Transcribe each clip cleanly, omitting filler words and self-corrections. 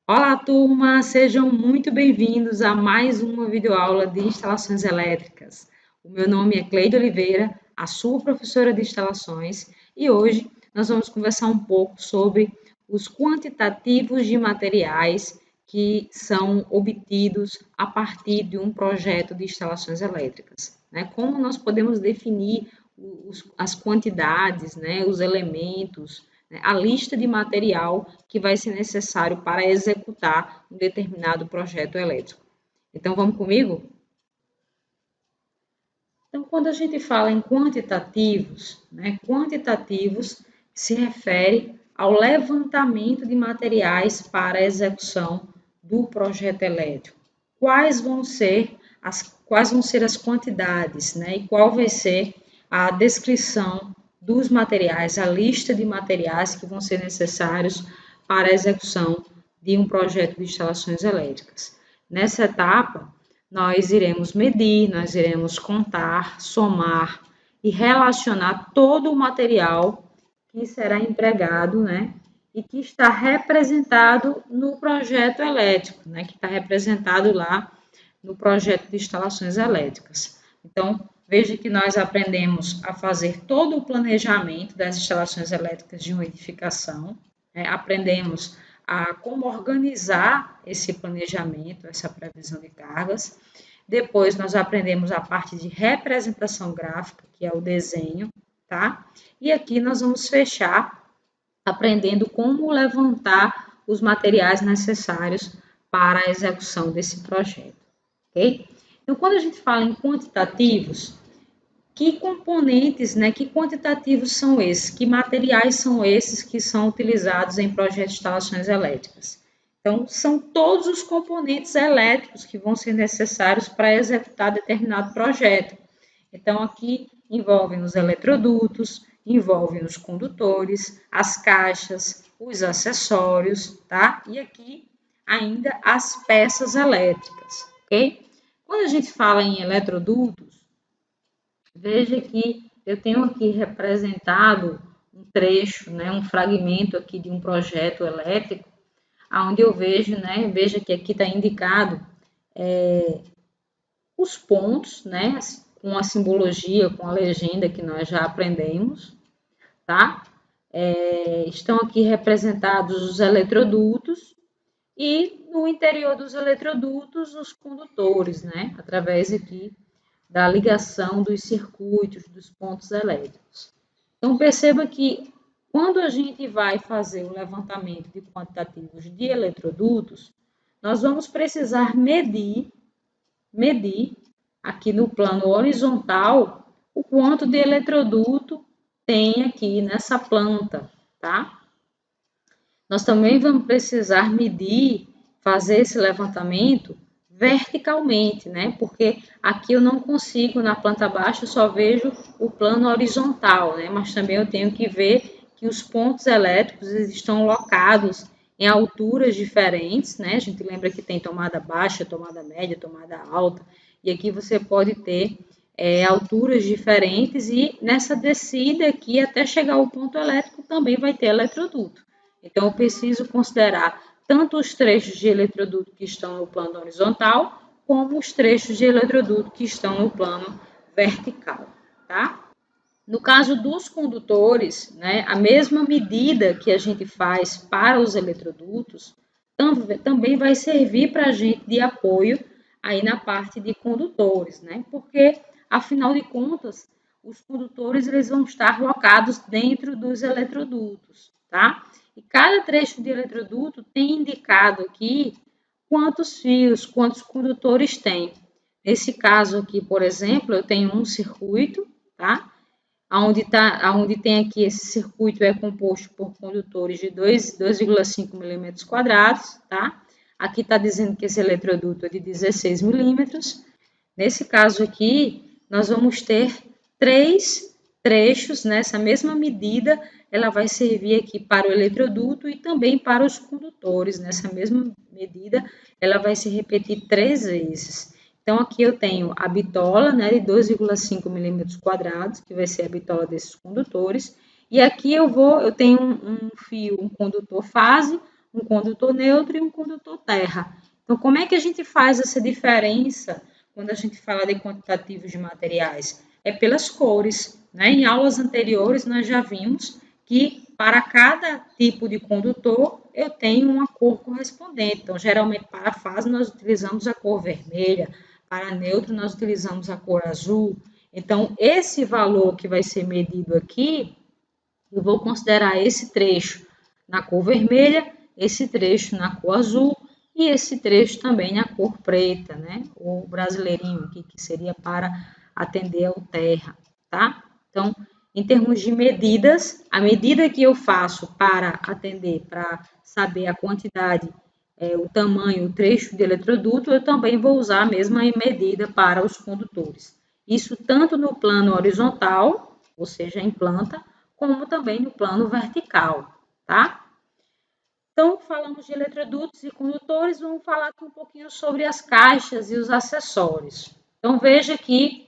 Olá, turma! Sejam muito bem-vindos a mais uma videoaula de instalações elétricas. O meu nome é Cleide Oliveira, a sua professora de instalações, e hoje nós vamos conversar um pouco sobre os quantitativos de materiais que são obtidos a partir de um projeto de instalações elétricas, né? Como nós podemos definir as quantidades, né? Os elementos, a lista de material que vai ser necessário para executar um determinado projeto elétrico. Então, vamos comigo? Então, quando a gente fala em quantitativos, né, quantitativos se refere ao levantamento de materiais para a execução do projeto elétrico. Quais vão ser as quantidades, né, e qual vai ser a descrição dos materiais, a lista de materiais que vão ser necessários para a execução de um projeto de instalações elétricas. Nessa etapa, nós iremos medir, nós iremos contar, somar e relacionar todo o material que será empregado, né? E que está representado no projeto elétrico, né? Que está representado lá no projeto de instalações elétricas. Então, veja que nós aprendemos a fazer todo o planejamento das instalações elétricas de uma edificação, né? Aprendemos a como organizar esse planejamento, essa previsão de cargas. Depois nós aprendemos a parte de representação gráfica, que é o desenho, tá? E aqui nós vamos fechar aprendendo como levantar os materiais necessários para a execução desse projeto, ok? Então, quando a gente fala em quantitativos, que componentes, né, que quantitativos são esses? Que materiais são esses que são utilizados em projetos de instalações elétricas? Então, são todos os componentes elétricos que vão ser necessários para executar determinado projeto. Então, aqui envolvem os eletrodutos, envolvem os condutores, as caixas, os acessórios, tá? E aqui ainda as peças elétricas, ok? Quando a gente fala em eletrodutos, veja que eu tenho aqui representado um trecho, né, um fragmento aqui de um projeto elétrico, onde eu vejo, né, veja que aqui está indicado os pontos, né, com a simbologia, com a legenda que nós já aprendemos, tá? Estão aqui representados os eletrodutos e no interior dos eletrodutos os condutores, né, através aqui da ligação dos circuitos, dos pontos elétricos. Então, perceba que quando a gente vai fazer o levantamento de quantitativos de eletrodutos, nós vamos precisar medir aqui no plano horizontal o quanto de eletroduto tem aqui nessa planta, tá? Nós também vamos precisar medir, fazer esse levantamento verticalmente, né? Porque aqui eu não consigo, na planta baixa, eu só vejo o plano horizontal, né? Mas também eu tenho que ver que os pontos elétricos estão locados em alturas diferentes, né? A gente lembra que tem tomada baixa, tomada média, tomada alta, e aqui você pode ter alturas diferentes e nessa descida aqui, até chegar ao ponto elétrico, também vai ter eletroduto. Então, eu preciso considerar tanto os trechos de eletroduto que estão no plano horizontal, como os trechos de eletroduto que estão no plano vertical, tá? No caso dos condutores, né, a mesma medida que a gente faz para os eletrodutos também vai servir para a gente de apoio aí na parte de condutores, né? Porque, afinal de contas, os condutores eles vão estar locados dentro dos eletrodutos, tá? E cada trecho de eletroduto tem indicado aqui quantos fios, quantos condutores tem. Nesse caso aqui, por exemplo, eu tenho um circuito, tá? Onde tem aqui esse circuito é composto por condutores de 2,5 milímetros quadrados, tá? Aqui está dizendo que esse eletroduto é de 16 milímetros. Nesse caso aqui, nós vamos ter 3 trechos, nessa mesma medida, ela vai servir aqui para o eletroduto e também para os condutores, nessa mesma medida, ela vai se repetir 3 vezes. Então, aqui eu tenho a bitola, né, de 2,5 milímetros quadrados, que vai ser a bitola desses condutores, e aqui eu tenho um fio, um condutor fase, um condutor neutro e um condutor terra. Então, como é que a gente faz essa diferença quando a gente fala de quantitativos de materiais? É pelas cores, né? Em aulas anteriores, nós já vimos que para cada tipo de condutor, eu tenho uma cor correspondente. Então, geralmente, para fase, nós utilizamos a cor vermelha, para neutro, nós utilizamos a cor azul. Então, esse valor que vai ser medido aqui, eu vou considerar esse trecho na cor vermelha, esse trecho na cor azul e esse trecho também na cor preta, né? O brasileirinho aqui, que seria para atender ao terra, tá? Então, em termos de medidas, a medida que eu faço para atender, para saber a quantidade, o tamanho, o trecho de eletroduto, eu também vou usar a mesma medida para os condutores. Isso tanto no plano horizontal, ou seja, em planta, como também no plano vertical, tá? Então, falamos de eletrodutos e condutores, vamos falar aqui um pouquinho sobre as caixas e os acessórios. Então, veja que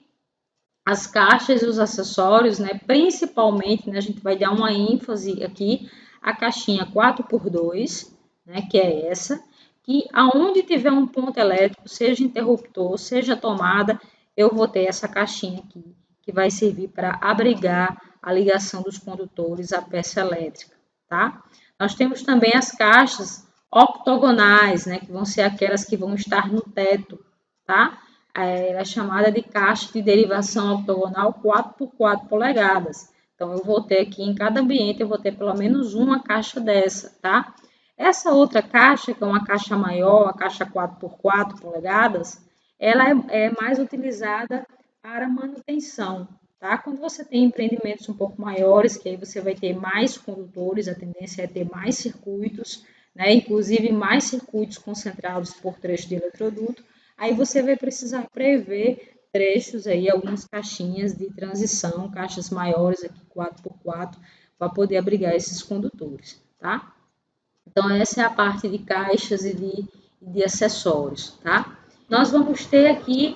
as caixas e os acessórios, né, principalmente, né, a gente vai dar uma ênfase aqui, a caixinha 4x2, né, que é essa, que aonde tiver um ponto elétrico, seja interruptor, seja tomada, eu vou ter essa caixinha aqui, que vai servir para abrigar a ligação dos condutores à peça elétrica, tá? Nós temos também as caixas octogonais, né, que vão ser aquelas que vão estar no teto, tá? Ela é chamada de caixa de derivação octogonal 4x4 polegadas. Então, eu vou ter aqui, em cada ambiente, eu vou ter pelo menos uma caixa dessa, tá? Essa outra caixa, que é uma caixa maior, a caixa 4x4 polegadas, ela é mais utilizada para manutenção, tá? Quando você tem empreendimentos um pouco maiores, que aí você vai ter mais condutores, a tendência é ter mais circuitos, né? Inclusive mais circuitos concentrados por trecho de eletroduto, aí você vai precisar prever trechos aí, algumas caixinhas de transição, caixas maiores aqui 4x4, para poder abrigar esses condutores, tá? Então, essa é a parte de caixas e de acessórios, tá? Nós vamos ter aqui,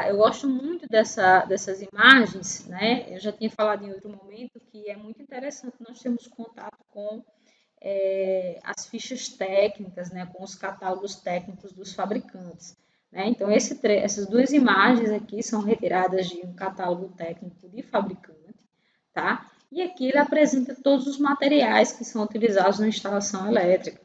eu gosto muito dessas imagens, né? Eu já tinha falado em outro momento que é muito interessante nós termos contato com as fichas técnicas, né? Com os catálogos técnicos dos fabricantes. Né? Então, essas duas imagens aqui são retiradas de um catálogo técnico de fabricante, tá? E aqui ele apresenta todos os materiais que são utilizados na instalação elétrica.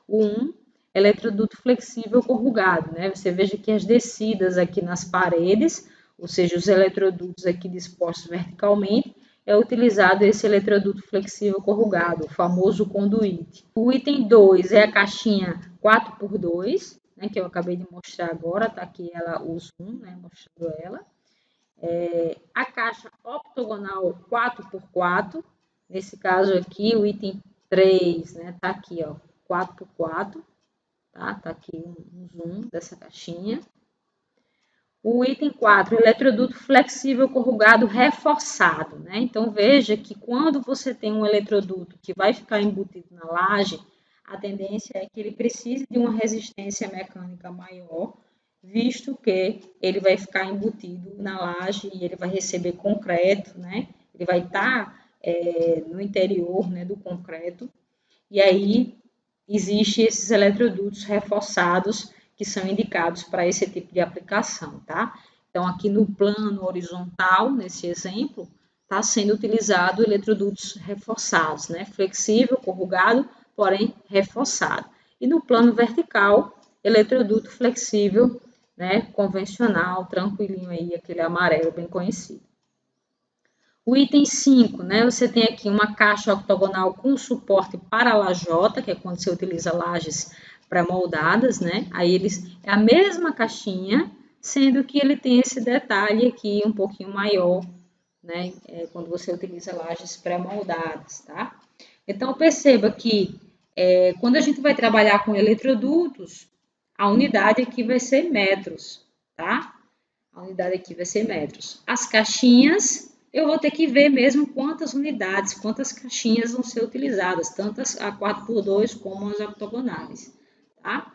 O 1, eletroduto flexível corrugado, né? Você veja que as descidas aqui nas paredes, ou seja, os eletrodutos aqui dispostos verticalmente, é utilizado esse eletroduto flexível corrugado, o famoso conduíte. O item 2 é a caixinha 4x2, né, que eu acabei de mostrar agora, tá aqui ela, o zoom, né, mostrando ela. A caixa octogonal 4x4, nesse caso aqui, o item 3, né, tá aqui, ó, 4x4, tá? Tá aqui um zoom dessa caixinha. O item 4, eletroduto flexível corrugado reforçado, né? Então, veja que quando você tem um eletroduto que vai ficar embutido na laje, a tendência é que ele precise de uma resistência mecânica maior, visto que ele vai ficar embutido na laje e ele vai receber concreto, né? Ele vai estar no interior, né, do concreto, e aí existem esses eletrodutos reforçados que são indicados para esse tipo de aplicação, tá? Então, aqui no plano horizontal, nesse exemplo, está sendo utilizado eletrodutos reforçados, né? Flexível, corrugado, porém reforçado. E no plano vertical, eletroduto flexível, né? Convencional, tranquilinho aí, aquele amarelo bem conhecido. O item 5, né, você tem aqui uma caixa octogonal com suporte para lajota, que é quando você utiliza lajes pré-moldadas, né? Aí é a mesma caixinha, sendo que ele tem esse detalhe aqui um pouquinho maior, né? Quando você utiliza lajes pré-moldadas, tá? Então, perceba que quando a gente vai trabalhar com eletrodutos, a unidade aqui vai ser metros, tá? A unidade aqui vai ser metros. As caixinhas, eu vou ter que ver mesmo quantas unidades, quantas caixinhas vão ser utilizadas, tanto a 4x2 como as octogonais, tá?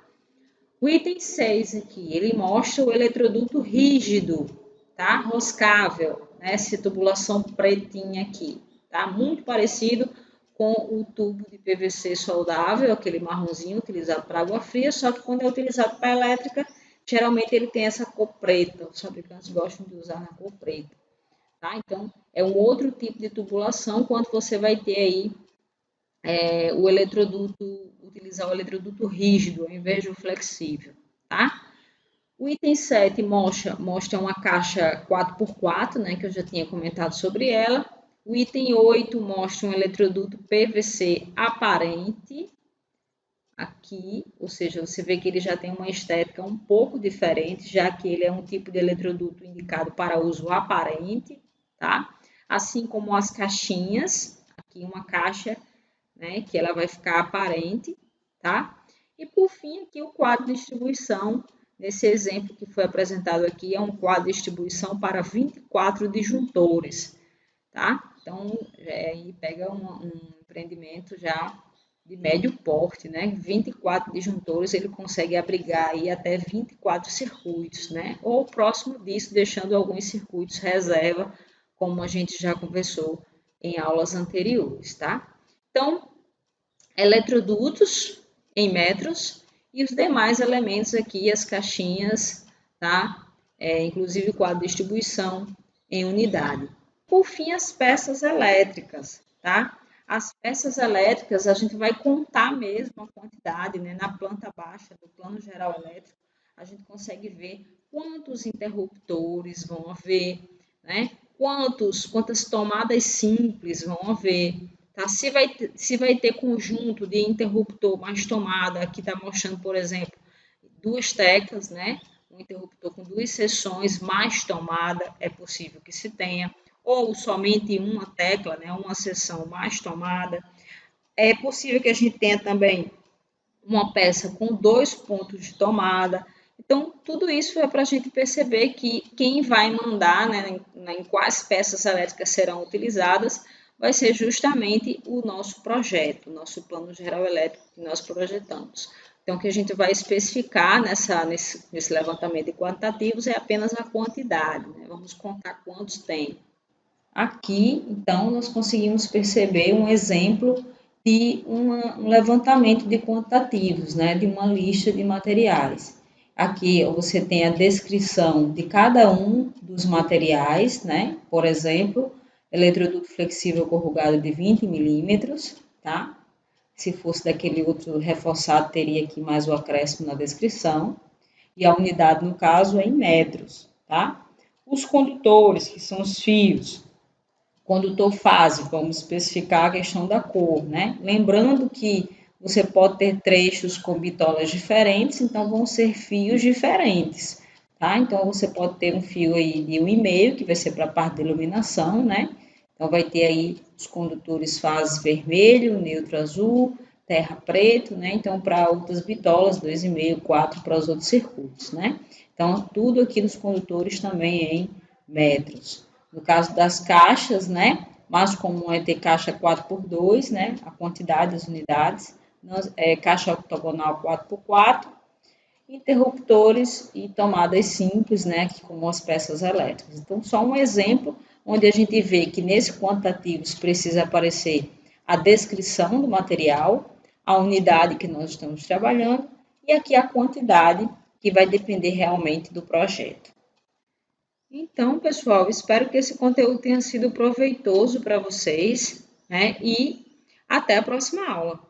O item 6 aqui, ele mostra o eletroduto rígido, tá? Roscável, né? Essa tubulação pretinha aqui, tá? Muito parecido com o tubo de PVC soldável, aquele marronzinho utilizado para água fria, só que quando é utilizado para elétrica, geralmente ele tem essa cor preta, os fabricantes gostam de usar na cor preta, tá? Então, é um outro tipo de tubulação, quando você vai ter aí o eletroduto, utilizar o eletroduto rígido ao invés do flexível, tá? O item 7 mostra uma caixa 4x4, né, que eu já tinha comentado sobre ela. O item 8 mostra um eletroduto PVC aparente, aqui, ou seja, você vê que ele já tem uma estética um pouco diferente, já que ele é um tipo de eletroduto indicado para uso aparente, tá? Assim como as caixinhas, aqui uma caixa, né, que ela vai ficar aparente, tá? E por fim, aqui o quadro de distribuição, nesse exemplo que foi apresentado aqui, é um quadro de distribuição para 24 disjuntores, tá? Então, aí pega um empreendimento já de médio porte, né? 24 disjuntores, ele consegue abrigar aí até 24 circuitos, né? Ou próximo disso, deixando alguns circuitos reserva, como a gente já conversou em aulas anteriores, tá? Então, eletrodutos em metros e os demais elementos aqui, as caixinhas, tá? Inclusive o quadro de distribuição em unidade. Por fim, as peças elétricas, tá? As peças elétricas, a gente vai contar mesmo a quantidade, né? Na planta baixa do plano geral elétrico, a gente consegue ver quantos interruptores vão haver, né? Quantas tomadas simples vão haver, tá? Se vai ter conjunto de interruptor mais tomada, aqui está mostrando, por exemplo, 2 teclas, né? Um interruptor com 2 seções mais tomada, é possível que se tenha, ou somente uma tecla, né? Uma seção mais tomada. É possível que a gente tenha também uma peça com 2 pontos de tomada. Então, tudo isso é para a gente perceber que quem vai mandar, né, em quais peças elétricas serão utilizadas, vai ser justamente o nosso projeto, o nosso plano geral elétrico que nós projetamos. Então, o que a gente vai especificar nesse levantamento de quantitativos é apenas a quantidade, né? Vamos contar quantos tem. Aqui, então, nós conseguimos perceber um exemplo de um levantamento de quantitativos, né, de uma lista de materiais. Aqui você tem a descrição de cada um dos materiais, né, por exemplo, eletroduto flexível corrugado de 20 milímetros, tá? Se fosse daquele outro reforçado, teria aqui mais o acréscimo na descrição. E a unidade, no caso, é em metros, tá? Os condutores, que são os fios, condutor fase, vamos especificar a questão da cor, né? Lembrando que você pode ter trechos com bitolas diferentes, então vão ser fios diferentes, tá? Então você pode ter um fio aí de 1,5, que vai ser para a parte de iluminação, né? Então vai ter aí os condutores fase vermelho, neutro azul, terra preto, né? Então para outras bitolas, 2,5, 4 para os outros circuitos, né? Então tudo aqui nos condutores também é em metros. No caso das caixas, né? Mais comum é ter caixa 4x2, né? A quantidade das unidades. Caixa octogonal 4x4. Interruptores e tomadas simples, né? Como as peças elétricas. Então, só um exemplo onde a gente vê que nesse quantitativos precisa aparecer a descrição do material, a unidade que nós estamos trabalhando e aqui a quantidade que vai depender realmente do projeto. Então, pessoal, espero que esse conteúdo tenha sido proveitoso para vocês, né? E até a próxima aula.